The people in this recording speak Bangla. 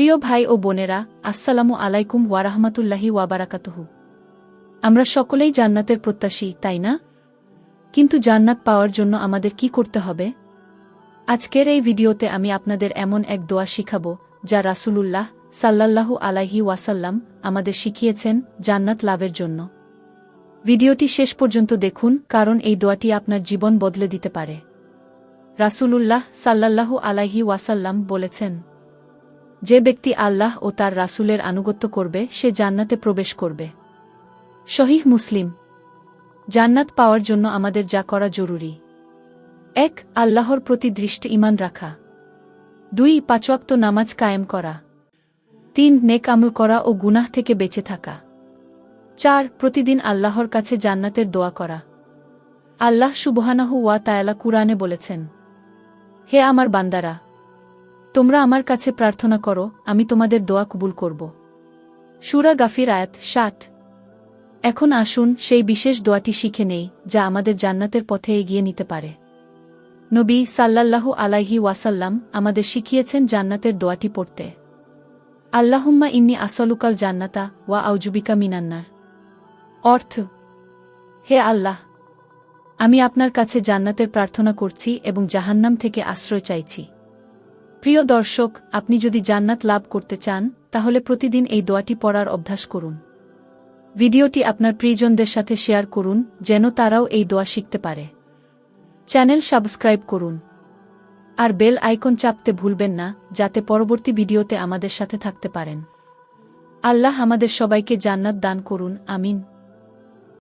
প্রিয় ভাই ও বোনেরা, আসসালামু আলাইকুম ওয়া রাহমাতুল্লাহি ওয়া বারাকাতুহু। আমরা সকলেই জান্নাতের প্রত্যাশী, তাই না? কিন্তু জান্নাত পাওয়ার জন্য আমাদের কি করতে হবে? আজকের এই ভিডিওতে আমি আপনাদের এমন এক দোয়া শিখাব, যা রাসূলুল্লাহ সাল্লাল্লাহু আলাইহি ওয়াসাল্লাম আমাদের শিখিয়েছেন জান্নাত লাভের জন্য। ভিডিওটি শেষ পর্যন্ত দেখুন, কারণ এই দোয়াটি আপনার জীবন বদলে দিতে পারে। রাসূলুল্লাহ সাল্লাল্লাহু আলাইহি ওয়াসাল্লাম বলেছেন, যে ব্যক্তি আল্লাহ ও তার রাসূলের আনুগত্য করবে সে জান্নাতে প্রবেশ করবে। সহিহ মুসলিম। জান্নাত পাওয়ার জন্য আমাদের যা করা জরুরি: ১. আল্লাহর প্রতি দৃঢ় ঈমান রাখা। ২. ৫ ওয়াক্ত নামাজ কায়েম করা। ৩. নেক আমল করা ও গুনাহ থেকে বেঁচে থাকা। ৪. প্রতিদিন আল্লাহর কাছে জান্নাতের দোয়া করা। আল্লাহ সুবহানাহু ওয়া তাআলা কুরআনে বলেছেন, হে আমার বান্দারা, তোমরা আমার কাছে প্রার্থনা করো, আমি তোমাদের দোয়া কবুল করব। সূরা গাফির আয়াত ৬০। এখন আসুন সেই বিশেষ দোয়াটি শিখে নেই, যা আমাদের জান্নাতের পথে এগিয়ে নিতে পারে। নবী সাল্লাল্লাহু আলাইহি ওয়াসাল্লাম আমাদের শিখিয়েছেন জান্নাতের দোয়াটি পড়তে। আল্লাহুম্মা ইন্নী আসআলুকাল জান্নাতা ওয়া আউযুবিকা মিনান্নার। অর্থ: হে আল্লাহ, আমি আপনার কাছে জান্নাতের প্রার্থনা করছি এবং জাহান্নাম থেকে আশ্রয় চাইছি। প্রিয় দর্শক, আপনি যদি জান্নাত লাভ করতে চান, তাহলে প্রতিদিন এই দোয়াটি পড়ার অভ্যাস করুন। ভিডিওটি আপনার প্রিয়জনদের সাথে শেয়ার করুন, যেন তারাও এই দোয়া শিখতে পারে। চ্যানেল সাবস্ক্রাইব করুন আর বেল আইকন চাপতে ভুলবেন না, যাতে পরবর্তী ভিডিওতে আমাদের সাথে থাকতে পারেন। আল্লাহ আমাদের সবাইকে জান্নাত দান করুন, আমিন।